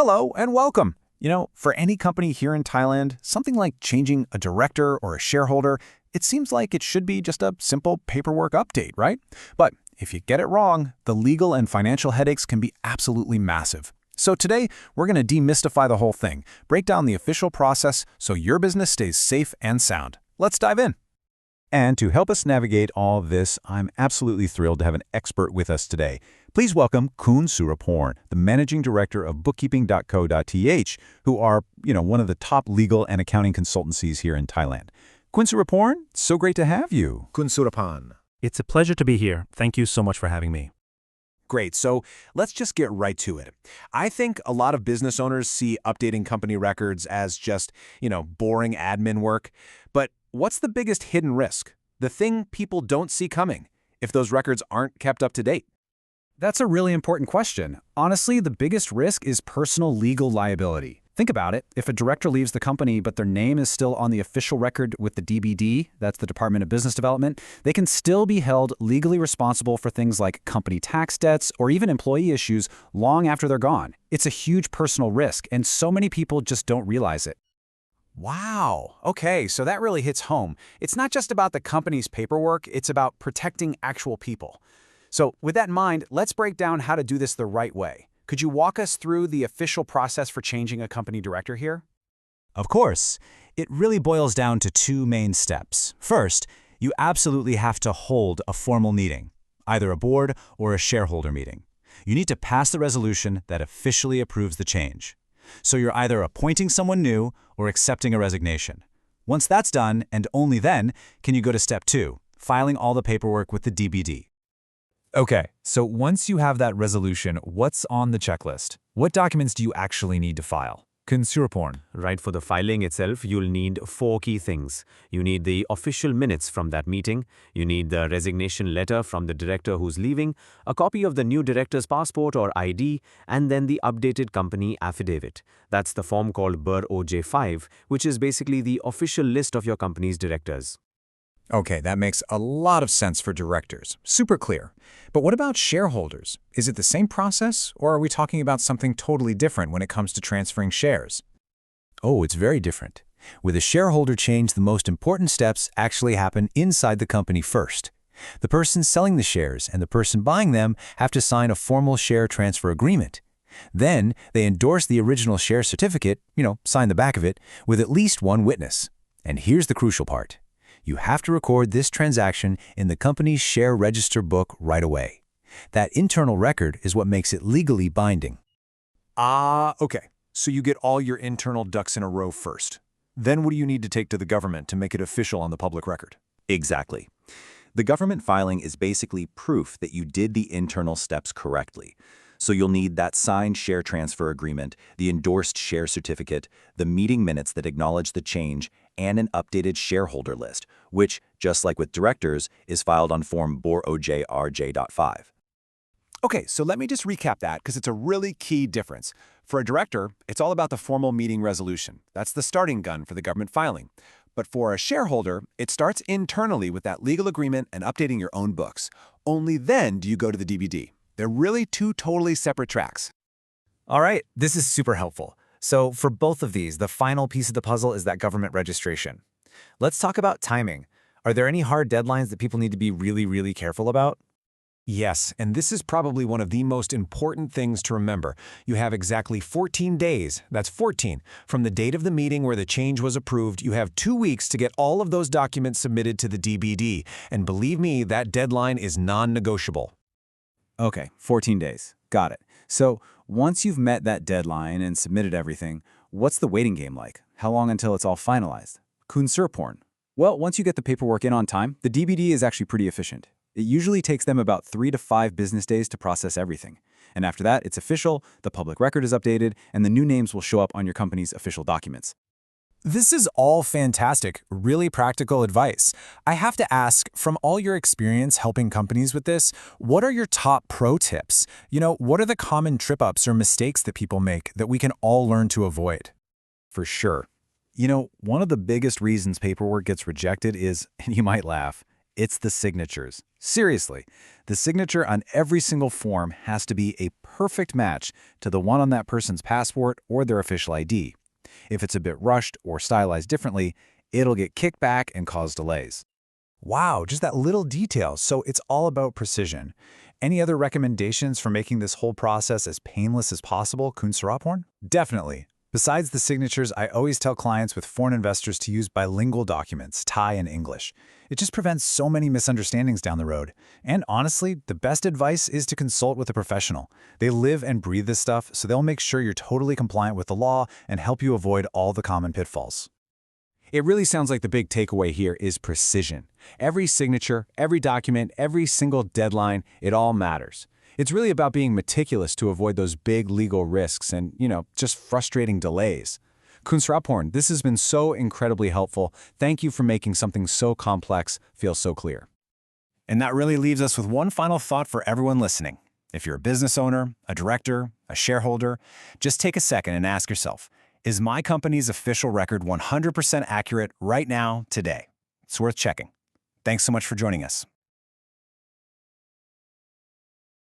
Hello and welcome. For any company here in Thailand, something like changing a director or a shareholder, it seems like it should be just a simple paperwork update, right? But if you get it wrong, the legal and financial headaches can be absolutely massive. So today, we're going to demystify the whole thing, break down the official process so your business stays safe and sound. Let's dive in. And to help us navigate all of this, I'm absolutely thrilled to have an expert with us today. Please welcome Khun Suraporn, the Managing Director of bookkeeping.co.th, who are, one of the top legal and accounting consultancies here in Thailand. Khun Suraporn, so great to have you. Khun Suraporn. It's a pleasure to be here. Thank you so much for having me. Great, so let's just get right to it. I think a lot of business owners see updating company records as just, boring admin work. But what's the biggest hidden risk? The thing people don't see coming, if those records aren't kept up to date? That's a really important question. Honestly, the biggest risk is personal legal liability. Think about it. If a director leaves the company but their name is still on the official record with the DBD, that's the Department of Business Development, they can still be held legally responsible for things like company tax debts or even employee issues long after they're gone. It's a huge personal risk, and so many people just don't realize it. Wow. Okay, so that really hits home. It's not just about the company's paperwork, it's about protecting actual people. So with that in mind, let's break down how to do this the right way. Could you walk us through the official process for changing a company director here? Of course. It really boils down to two main steps. First, you absolutely have to hold a formal meeting, either a board or a shareholder meeting. You need to pass the resolution that officially approves the change. So you're either appointing someone new or accepting a resignation. Once that's done, and only then, can you go to step 2, filing all the paperwork with the DBD. Okay, so once you have that resolution, what's on the checklist? What documents do you actually need to file? Khun Suraporn. Right, for the filing itself, you'll need 4 key things. You need the official minutes from that meeting, you need the resignation letter from the director who's leaving, a copy of the new director's passport or ID, and then the updated company affidavit. That's the form called BER OJ5, which is basically the official list of your company's directors. Okay, that makes a lot of sense for directors. Super clear. But what about shareholders? Is it the same process, or are we talking about something totally different when it comes to transferring shares? Oh, it's very different. With a shareholder change, the most important steps actually happen inside the company first. The person selling the shares and the person buying them have to sign a formal share transfer agreement. Then, they endorse the original share certificate, sign the back of it, with at least one witness. And here's the crucial part. You have to record this transaction in the company's share register book right away. That internal record is what makes it legally binding. Okay. So you get all your internal ducks in a row first. Then what do you need to take to the government to make it official on the public record? Exactly. The government filing is basically proof that you did the internal steps correctly. So you'll need that signed share transfer agreement, the endorsed share certificate, the meeting minutes that acknowledge the change, and an updated shareholder list, which, just like with directors, is filed on Form BER OJ-RJ.5. Okay, so let me just recap that because it's a really key difference. For a director, it's all about the formal meeting resolution. That's the starting gun for the government filing. But for a shareholder, it starts internally with that legal agreement and updating your own books. Only then do you go to the DBD. They're really two totally separate tracks. All right, this is super helpful. So for both of these, the final piece of the puzzle is that government registration. Let's talk about timing. Are there any hard deadlines that people need to be really, really careful about? Yes, and this is probably one of the most important things to remember. You have exactly 14 days, that's 14, from the date of the meeting where the change was approved. You have 2 weeks to get all of those documents submitted to the DBD. And believe me, that deadline is non-negotiable. Okay, 14 days. Got it. So once you've met that deadline and submitted everything, what's the waiting game like? How long until it's all finalized? Khun Suraporn. Well, once you get the paperwork in on time, the DBD is actually pretty efficient. It usually takes them about 3 to 5 business days to process everything. And after that, it's official, the public record is updated, and the new names will show up on your company's official documents. This is all fantastic, really practical advice. I have to ask, from all your experience helping companies with this, what are your top pro tips? What are the common trip-ups or mistakes that people make that we can all learn to avoid? For sure. One of the biggest reasons paperwork gets rejected is, and you might laugh, It's the signatures. Seriously, the signature on every single form has to be a perfect match to the one on that person's passport or their official ID. If it's a bit rushed or stylized differently, it'll get kicked back and cause delays. Wow, just that little detail. So it's all about precision. Any other recommendations for making this whole process as painless as possible, Khun Suraporn? Definitely. Besides the signatures, I always tell clients with foreign investors to use bilingual documents, Thai and English. It just prevents so many misunderstandings down the road. And honestly, the best advice is to consult with a professional. They live and breathe this stuff, so they'll make sure you're totally compliant with the law and help you avoid all the common pitfalls. It really sounds like the big takeaway here is precision. Every signature, every document, every single deadline, it all matters. It's really about being meticulous to avoid those big legal risks and, just frustrating delays. Khun Suraporn, this has been so incredibly helpful. Thank you for making something so complex feel so clear. And that really leaves us with one final thought for everyone listening. If you're a business owner, a director, a shareholder, just take a second and ask yourself, is my company's official record 100% accurate right now, today? It's worth checking. Thanks so much for joining us.